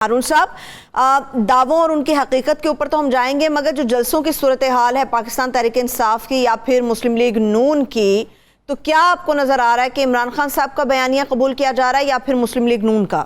हारून साहब, दावों और उनकी हकीकत के ऊपर तो हम जाएंगे, मगर जो जलसों की सूरत हाल है पाकिस्तान तहरीक इंसाफ की या फिर मुस्लिम लीग नून की, तो क्या आपको नजर आ रहा है कि इमरान खान साहब का बयानिया कबूल किया जा रहा है या फिर मुस्लिम लीग नून का?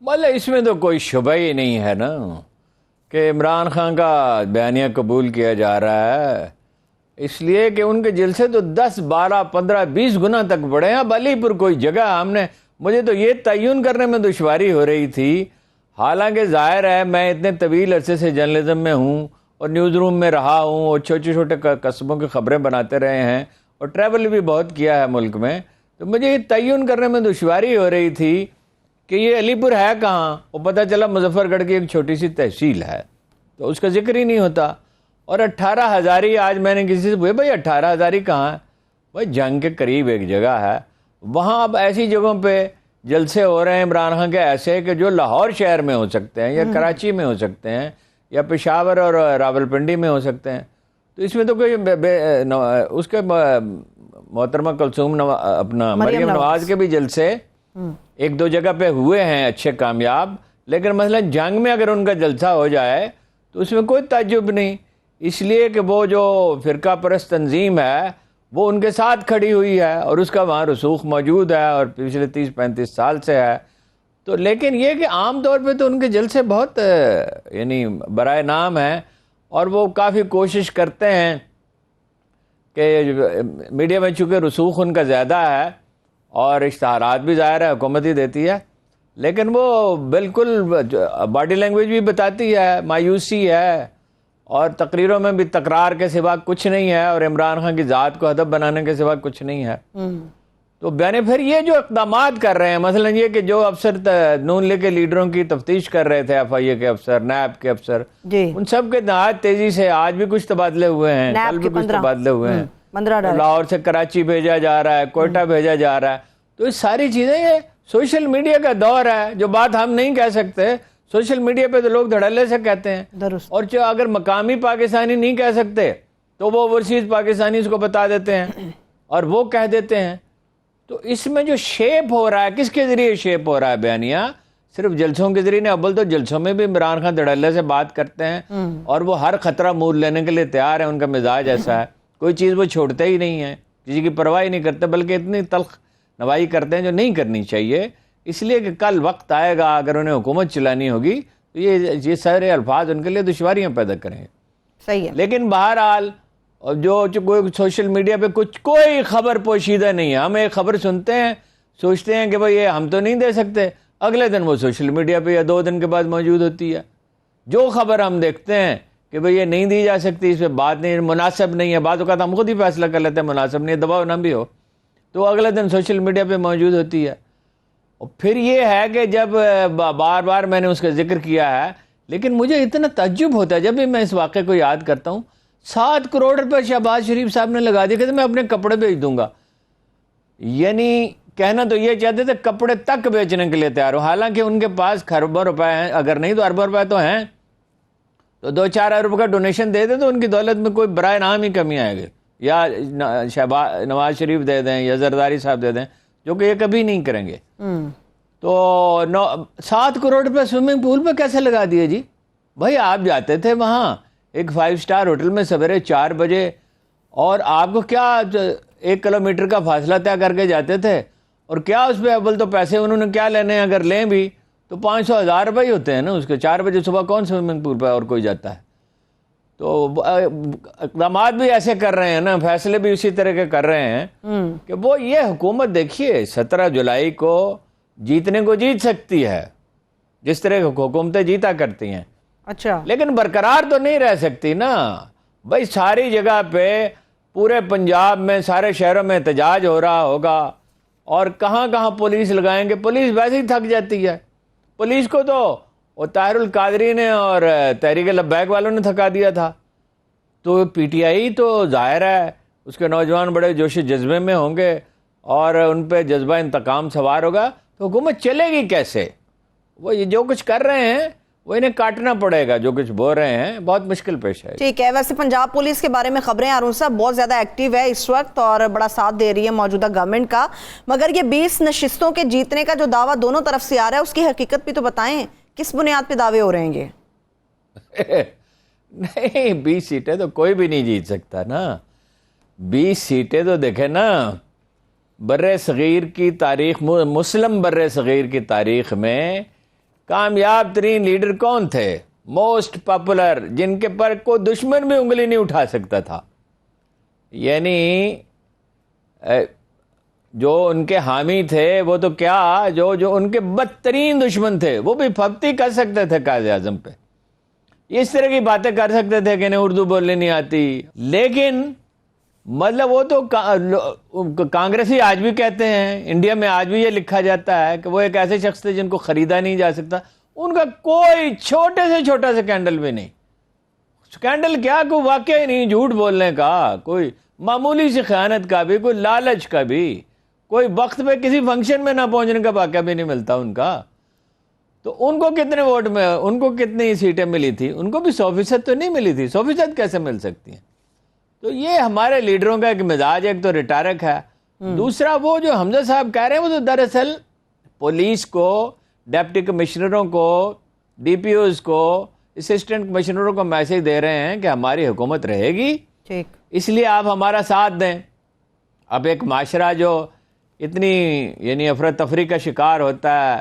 मतलब इसमें तो कोई शुबह ही नहीं है ना कि इमरान खान का बयानिया कबूल किया जा रहा है, इसलिए कि उनके जलसे तो 10, 12, 15, 20 गुना तक बढ़े हैं। अब अलीपुर कोई जगह मुझे तो ये तयन करने में दुश्वारी हो रही थी। हालांकि जाहिर है मैं इतने तवील अरसे से जर्नलिज्म में हूँ और न्यूज़ रूम में रहा हूँ और छोटे छोटे कस्बों की खबरें बनाते रहे हैं और ट्रैवल भी बहुत किया है मुल्क में, तो मुझे ये तयन करने में दुश्वारी हो रही थी कि ये अलीपुर है कहाँ। वो पता चला मुजफ्फरगढ़ की एक छोटी सी तहसील है, तो उसका जिक्र ही नहीं होता। और 18 हज़ारी, आज मैंने किसी से पूछा भाई 18 हज़ारी कहाँ है, भाई जंग के करीब एक जगह है वहाँ। अब ऐसी जगहों पे जलसे हो रहे हैं इमरान खान के ऐसे कि जो लाहौर शहर में हो सकते हैं या कराची में हो सकते हैं या पेशावर और रावलपिंडी में हो सकते हैं, तो इसमें तो कोई उसके मोहतरमा कुलसूम अपना मरियम नवाज के भी जलसे एक दो जगह पे हुए हैं अच्छे कामयाब, लेकिन मसलन जंग में अगर उनका जलसा हो जाए तो उसमें कोई ताज्जुब नहीं, इसलिए कि वो जो फ़िरका परस्त तंजीम है वो उनके साथ खड़ी हुई है और उसका वहाँ रसूख मौजूद है और पिछले 30-35 साल से है। तो लेकिन ये कि आम तौर पे तो उनके जलसे बहुत यानी बराए नाम है और वो काफ़ी कोशिश करते हैं कि मीडिया में चूँकि रसूख उनका ज़्यादा है और इश्तहारात भी ज़ाहिर है हुकूमत ही देती है, लेकिन वो बिल्कुल बॉडी लैंग्वेज भी बताती है, मायूसी है और तकरीरों में भी तकरार के सिवा कुछ नहीं है और इमरान खान की ज़ात को हदफ बनाने के सिवा कुछ नहीं है। तो मैंने फिर ये जो इक़दामात कर रहे हैं, मसलन ये कि जो अफसर नून लीग के लीडरों की तफ्तीश कर रहे थे, FIA के अफसर, नैब के अफसर, उन सब के नहायत तेज़ी से आज भी कुछ तबादले हुए हैं, कल भी कुछ तबादले हुए हैं। लाहौर से कराची भेजा जा रहा है, कोयटा भेजा जा रहा है। तो ये सारी चीज़ें, ये सोशल मीडिया का दौर है। जो बात हम नहीं कह सकते सोशल मीडिया पे तो लोग धड़ल्ले से कहते हैं, और जो अगर मकामी पाकिस्तानी नहीं कह सकते तो वो ओवरसीज पाकिस्तानी उसको बता देते हैं और वो कह देते हैं। तो इसमें जो शेप हो रहा है, किसके जरिए शेप हो रहा है बयानिया? सिर्फ जलसों के जरिए नहीं। अव्वल तो जलसों में भी इमरान खान धड़ल्ले से बात करते हैं और वो हर खतरा मोल लेने के लिए तैयार है, उनका मिजाज ऐसा है, कोई चीज़ वो छोड़ते ही नहीं है, किसी की परवाह ही नहीं करते, बल्कि इतनी तल्ख नवाई करते हैं जो नहीं करनी चाहिए। इसलिए कि कल वक्त आएगा अगर उन्हें हुकूमत चलानी होगी तो ये सारे अल्फाज उनके लिए दुश्वारियां पैदा करेंगे। सही है। लेकिन बहरहाल जो कोई सोशल मीडिया पे कोई खबर पोशीदा नहीं है। हम एक खबर सुनते हैं, सोचते हैं कि भाई ये हम तो नहीं दे सकते, अगले दिन वो सोशल मीडिया पे या 2 दिन के बाद मौजूद होती है। जो खबर हम देखते हैं कि भाई ये नहीं दी जा सकती, इस पर बात नहीं, मुनासिब नहीं है, बात का हम खुद ही फैसला कर लेते हैं मुनासिब नहीं है, दबाव ना भी हो, तो अगले दिन सोशल मीडिया पे मौजूद होती है। और फिर ये है कि जब बार बार मैंने उसका जिक्र किया है, लेकिन मुझे इतना तज्जुब होता है जब भी मैं इस वाक़े को याद करता हूँ। 7 करोड़ रुपये शहबाज शरीफ साहब ने लगा दिया कि मैं अपने कपड़े बेच दूंगा। यानी कहना तो ये चाहते थे कपड़े तक बेचने के लिए तैयार हो, हालांकि उनके पास खरबों रुपए हैं, अगर नहीं तो अरबों रुपए तो हैं। तो 2-4 अरब का डोनेशन दे दें तो उनकी दौलत में कोई बराए नाम ही कमी आएगी, या नवाज शरीफ दे दें या जरदारी साहब दे दें, जो कि ये कभी नहीं करेंगे। तो 7 करोड़ रुपए स्विमिंग पूल पे कैसे लगा दिए जी? भाई आप जाते थे वहाँ एक 5 स्टार होटल में सवेरे 4 बजे और आपको क्या 1 किलोमीटर का फासला तय करके जाते थे, और क्या उस पर अव्वल तो पैसे उन्होंने क्या लेने हैं, अगर लें भी तो 500,000 रुपये ही होते हैं ना उसके। 4 बजे सुबह कौन स्विमिंग पूल पर और कोई जाता है? तो इक़दामात भी ऐसे कर रहे हैं ना, फैसले भी उसी तरह के कर रहे हैं कि वो ये हुकूमत देखिए 17 जुलाई को जीतने को जीत सकती है जिस तरह हुकूमतें जीता करती हैं, अच्छा, लेकिन लेकिन बरकरार तो नहीं रह सकती ना भाई। सारी जगह पे पूरे पंजाब में सारे शहरों में एहतजाज हो रहा होगा और कहाँ कहाँ पुलिस लगाएंगे? पुलिस वैसे ही थक जाती है। पुलिस को तो और ताहिरुल कादरी ने और तहरीक लब्बैक वालों ने थका दिया था। तो PTI तो जाहिर है उसके नौजवान बड़े जोश जज्बे में होंगे और उन पर जज्बा इंतकाम सवार होगा, तो हुकूमत चलेगी कैसे? वो ये जो कुछ कर रहे हैं وہ انہیں کاٹنا پڑے گا جو کچھ بول رہے ہیں، بہت مشکل پیش ہے. ٹھیک ہے. ویسے پنجاب پولیس کے بارے میں خبریں ہارون صاحب بہت زیادہ ایکٹیو ہے اس وقت اور بڑا ساتھ دے رہی ہے موجودہ گورنمنٹ کا، مگر یہ 20 نشستوں کے جیتنے کا جو دعویٰ دونوں طرف سے آ رہا ہے اس کی حقیقت بھی تو بتائیں، کس بنیاد پہ دعوے ہو رہے ہیں یہ؟ نہیں 20 سیٹیں تو کوئی بھی نہیں جیت سکتا نا. 20 سیٹیں تو دیکھیں نا، بر صغیر کی تاریخ، مسلم بر صغیر کی تاریخ میں کامیاب ترین لیڈر کون تھے؟ موسٹ پاپولر، جن کے پر کوئی دشمن بھی انگلی نہیں اٹھا سکتا تھا. یعنی جو ان کے حامی تھے وہ تو کیا، جو ان کے بدترین دشمن تھے وہ بھی پھپتی کر سکتے تھے قائد اعظم پہ. اس طرح کی باتیں کر سکتے تھے کہ انہیں اردو بولنے نہیں آتی. لیکن مطلب وہ تو کانگریسی آج بھی کہتے ہیں، انڈیا میں آج بھی یہ لکھا جاتا ہے کہ وہ ایک ایسے شخص تھے جن کو خریدا نہیں جا سکتا. ان کا کوئی چھوٹے سے چھوٹا سکینڈل بھی نہیں. سکینڈل کیا، کوئی واقعہ ہی نہیں جھوٹ بولنے کا، کوئی معمولی سی خیانت کا بھی، کوئی لالچ کا بھی، کوئی وقت پہ کسی فنکشن میں نہ پہنچنے کا واقعہ بھی نہیں ملتا ان کا. تو ان کو کتنے ووٹ میں، ان کو کتنی سیٹیں ملی تھی؟ ان کو بھی 100% تو نہیں ملی تھی. 100% کیسے مل سکتی ہیں؟ تو یہ ہمارے لیڈروں کا ایک مزاج، ایک تو ریٹارک ہے. دوسرا وہ جو حمزہ صاحب کہہ رہے ہیں وہ تو دراصل پولیس کو، ڈپٹی کمشنروں کو، ڈی پی اوز کو، اسسٹنٹ کمشنروں کو میسج دے رہے ہیں کہ ہماری حکومت رہے گی، اس لیے آپ ہمارا ساتھ دیں. اب ایک معاشرہ جو اتنی یعنی افراتفری کا شکار ہوتا ہے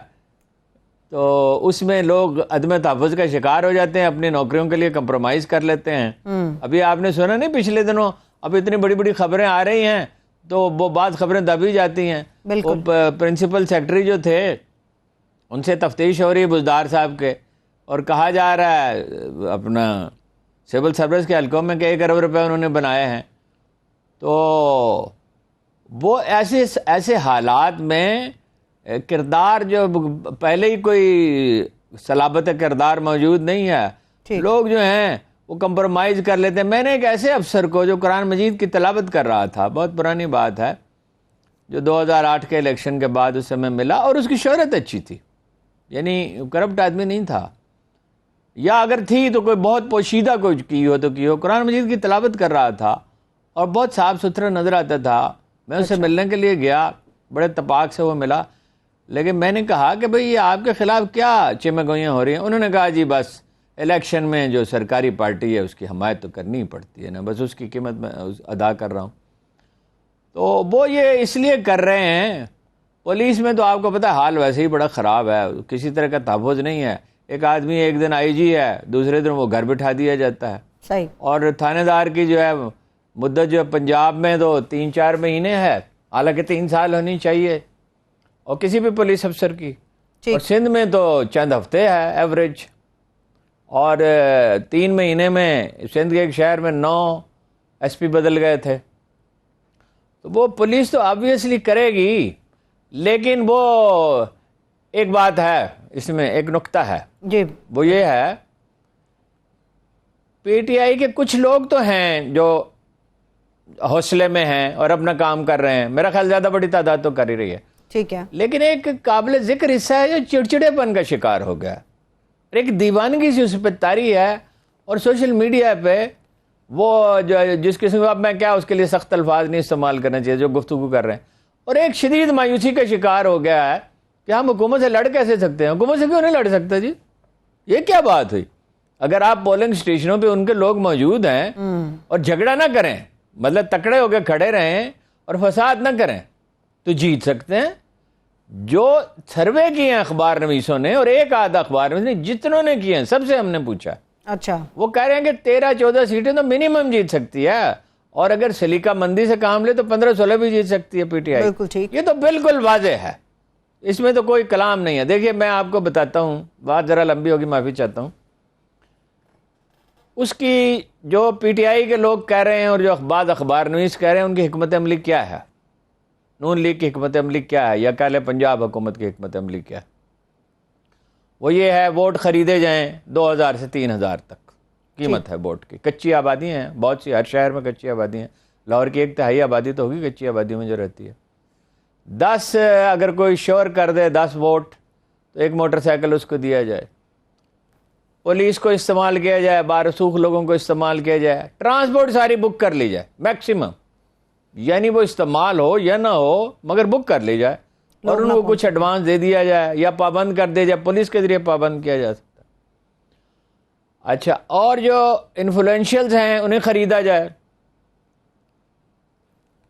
تو اس میں لوگ عدم تحفظ کا شکار ہو جاتے ہیں، اپنی نوکریوں کے لیے کمپرومائز کر لیتے ہیں. ابھی آپ نے سنا نہیں پچھلے دنوں، اب اتنی بڑی بڑی خبریں آ رہی ہیں تو وہ بعض خبریں دبی جاتی ہیں. وہ پرنسپل سیکرٹری جو تھے ان سے تفتیش ہو رہی ہے بزدار صاحب کے، اور کہا جا رہا ہے اپنا سول سروس کے حلقوں میں کہ 1 ارب روپے انہوں نے بنائے ہیں. تو وہ ایسے حالات میں کردار جو پہلے ہی کوئی صلابت کردار موجود نہیں ہے، لوگ جو ہیں وہ کمپرومائز کر لیتے ہیں. میں نے ایک ایسے افسر کو جو قرآن مجید کی تلاوت کر رہا تھا، بہت پرانی بات ہے، جو 2008 کے الیکشن کے بعد اس سے میں ملا، اور اس کی شہرت اچھی تھی، یعنی کرپٹ آدمی نہیں تھا، یا اگر تھی تو کوئی بہت پوشیدہ کوئی کی ہو تو کی ہو. قرآن مجید کی تلاوت کر رہا تھا اور بہت صاف ستھرا نظر آتا تھا. میں اسے ملنے کے لیے گیا، بڑے اتفاق سے وہ ملا، لیکن میں نے کہا کہ بھئی یہ آپ کے خلاف کیا چمگوئیاں ہو رہی ہیں؟ انہوں نے کہا جی بس الیکشن میں جو سرکاری پارٹی ہے اس کی حمایت تو کرنی ہی پڑتی ہے نا، بس اس کی قیمت میں ادا کر رہا ہوں. تو وہ یہ اس لیے کر رہے ہیں. پولیس میں تو آپ کو پتہ ہے حال ویسے ہی بڑا خراب ہے، کسی طرح کا تحفظ نہیں ہے. ایک آدمی ایک دن آئی جی ہے، دوسرے دن وہ گھر بٹھا دیا جاتا ہے. صحیح. اور تھانے دار کی جو ہے مدت جو پنجاب میں تو 3-4 مہینے ہے، حالانکہ 3 سال ہونی چاہیے، اور کسی بھی پولیس افسر کی. اور سندھ میں تو چند ہفتے ہے ایوریج، اور 3 مہینے میں سندھ کے ایک شہر میں 9 ایس پی بدل گئے تھے. تو وہ پولیس تو آبویسلی کرے گی، لیکن وہ ایک بات ہے، اس میں ایک نقطہ ہے جی، وہ یہ ہے پی ٹی آئی کے کچھ لوگ تو ہیں جو حوصلے میں ہیں اور اپنا کام کر رہے ہیں، میرا خیال زیادہ بڑی تعداد تو کر ہی رہی ہے. ٹھیک ہے. لیکن ایک قابل ذکر حصہ ہے جو چڑچڑے پن کا شکار ہو گیا، ایک دیوانگی سی اس پہ طاری ہے، اور سوشل میڈیا پہ وہ جس قسم اب میں کیا اس کے لیے سخت الفاظ نہیں استعمال کرنا چاہیے جو گفتگو کر رہے ہیں، اور ایک شدید مایوسی کا شکار ہو گیا ہے کہ ہم حکومت سے لڑ کیسے سکتے ہیں؟ حکومت سے کیوں نہیں لڑ سکتے جی؟ یہ کیا بات ہوئی؟ اگر آپ پولنگ سٹیشنوں پہ ان کے لوگ موجود ہیں اور جھگڑا نہ کریں، مطلب تکڑے ہو کے کھڑے رہیں اور فساد نہ کریں، تو جیت سکتے ہیں. جو سروے کیے ہیں اخبار نویسوں نے، اور ایک آدھ اخبار نویس نے، جتنوں نے کیے ہیں سب سے ہم نے پوچھا، اچھا، وہ کہہ رہے ہیں کہ 13-14 سیٹیں تو منیمم جیت سکتی ہے، اور اگر سلیقہ مندی سے کام لے تو 15-16 بھی جیت سکتی ہے پی ٹی آئی. بالکل ٹھیک. یہ تو بالکل واضح ہے، اس میں تو کوئی کلام نہیں ہے. دیکھیے میں آپ کو بتاتا ہوں، بات ذرا لمبی ہوگی، معافی چاہتا ہوں. اس کی جو پی ٹی آئی کے لوگ کہہ رہے ہیں اور جو بعض اخبار نویس کہہ رہے ہیں، ان کی حکمت عملی کیا ہے؟ نون لیگ کی حکمت عملی کیا ہے، یا کہہ لیں پنجاب حکومت کی حکمت عملی کیا ہے؟ وہ یہ ہے ووٹ خریدے جائیں 2000 سے 3000 تک قیمت ہے ووٹ کی. کچی آبادی ہیں بہت سی، ہر شہر میں کچی آبادی ہیں. لاہور کی 1/3 آبادی تو ہوگی کچی آبادی میں جو رہتی ہے. 10 اگر کوئی شور کر دے 10 ووٹ تو 1 موٹر سائیکل اس کو دیا جائے. पुलिस को इस्तेमाल किया जाए, बारसूख लोगों को इस्तेमाल किया जाए, ट्रांसपोर्ट सारी बुक कर ली जाए मैक्सिमम, यानी वो इस्तेमाल हो या ना हो मगर बुक कर ली जाए और उनको कुछ एडवांस दे दिया जाए या पाबंद कर दिया जाए, पुलिस के जरिए पाबंद किया जा सकता है। अच्छा, और जो इन्फ्लुएंशियल्स हैं उन्हें खरीदा जाए।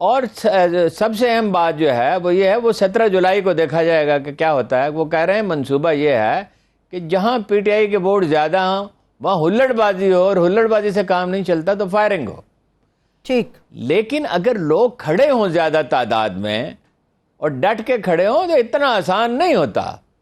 और सबसे अहम बात जो है वो ये है, वो 17 जुलाई को देखा जाएगा कि क्या होता है। वो कह रहे हैं मंसूबा ये है कि जहां पीटीआई के वोट ज्यादा हों वहां हुल्लड़बाजी हो, और हुल्लड़बाजी से काम नहीं चलता तो फायरिंग हो। ठीक, लेकिन अगर लोग खड़े हों ज्यादा तादाद में और डट के खड़े हों तो इतना आसान नहीं होता।